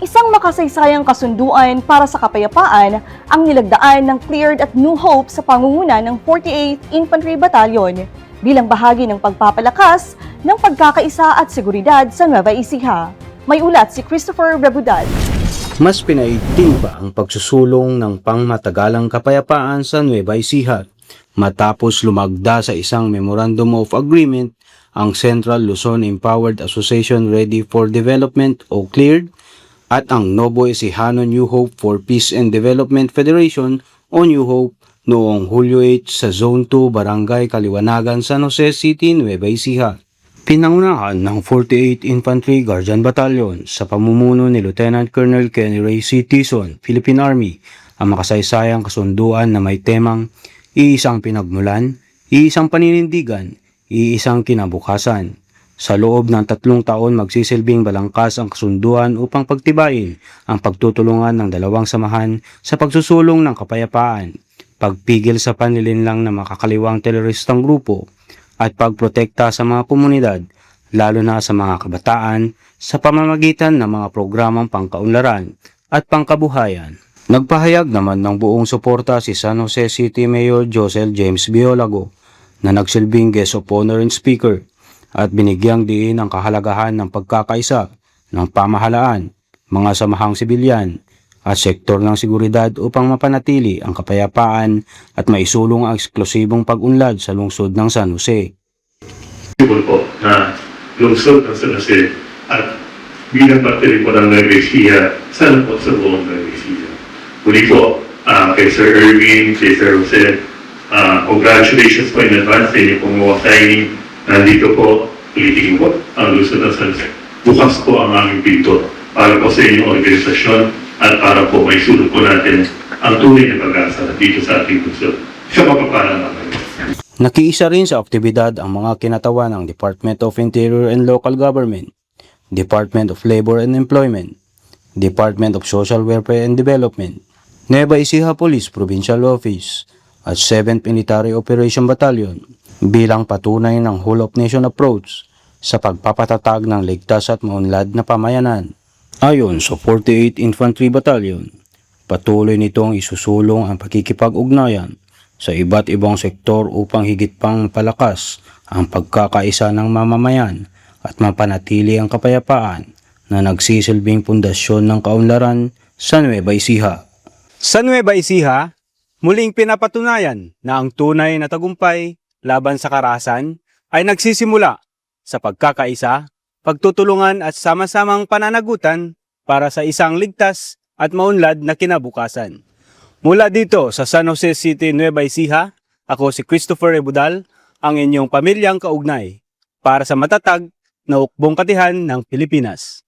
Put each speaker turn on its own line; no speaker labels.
Isang makasaysayang kasunduan para sa kapayapaan ang nilagdaan ng Cleared at New Hope sa pangunguna ng 48th Infantry Battalion bilang bahagi ng pagpapalakas ng pagkakaisa at seguridad sa Nueva Ecija. May ulat si Christopher Rebudal.
Mas pinaiting pa ang pagsusulong ng pangmatagalang kapayapaan sa Nueva Ecija matapos lumagda sa isang Memorandum of Agreement ang Central Luzon Empowered Association Ready for Development o CLEARD at ang Novo Ecijano New Hope for Peace and Development Federation o New Hope noong Hulyo 8 sa Zone 2 Barangay Kaliwanagan, San Jose City, Nueva Ecija. Pinangunahan ng 48th Infantry Guardian Battalion sa pamumuno ni Lieutenant Colonel Kenny Ray C. Tison, Philippine Army, ang makasaysayang kasunduan na may temang iisang pinagmulan, iisang paninindigan, iisang kinabukasan. Sa loob ng 3 taon magsisilbing balangkas ang kasunduan upang pagtibayin ang pagtutulungan ng dalawang samahan sa pagsusulong ng kapayapaan, pagpigil sa panlilinlang ng makakaliwang teroristang grupo, at pagprotekta sa mga komunidad, lalo na sa mga kabataan, sa pamamagitan ng mga programang pangkaunlaran at pangkabuhayan. Nagpahayag naman ng buong suporta si San Jose City Mayor Josel James Biolago na nagsilbing guest of honor and speaker at binigyang diin ang kahalagahan ng pagkakaisa ng pamahalaan, mga samahang sibilyan at sektor ng seguridad upang mapanatili ang kapayapaan at maisulong ang eksklusibong pag-unlad sa lungsod ng San Jose.
Po na lungsod ng San Jose at bilang parte rin po ng Nueva Ecija, sana po sa buong Nueva Ecija. Muli po, kay Sir Erwin, kay Sir Jose, congratulations po in advance sa inyo pong mga signing. Nandito po, ulitin po, ang lungsod ng San Jose. Bukas po ang aming pinto para po sa inyong organisasyon at para po may sulot po natin ang tunay na pag-asa dito sa ating lungsod. Siya mapapala naman.
Nakiisa rin sa aktibidad ang mga kinatawan ng Department of Interior and Local Government, Department of Labor and Employment, Department of Social Welfare and Development, Nueva Ecija Police Provincial Office at 7th Military Operation Battalion bilang patunay ng whole of nation approach sa pagpapatatag ng ligtas at maunlad na pamayanan. Ayon sa 48th Infantry Battalion, patuloy nitong isusulong ang pakikipag-ugnayan sa iba't ibang sektor upang higit pang palakas ang pagkakaisa ng mamamayan at mapanatili ang kapayapaan na nagsisilbing pundasyon ng kaunlaran sa Nueva Ecija. Sa Nueva Ecija, muling pinapatunayan na ang tunay na tagumpay laban sa karahasan ay nagsisimula sa pagkakaisa, pagtutulungan at sama-samang pananagutan para sa isang ligtas at maunlad na kinabukasan. Mula dito sa San Jose City, Nueva Ecija, ako si Christopher Rebudal, ang inyong pamilyang kaugnay para sa matatag na hukbong katihan ng Pilipinas.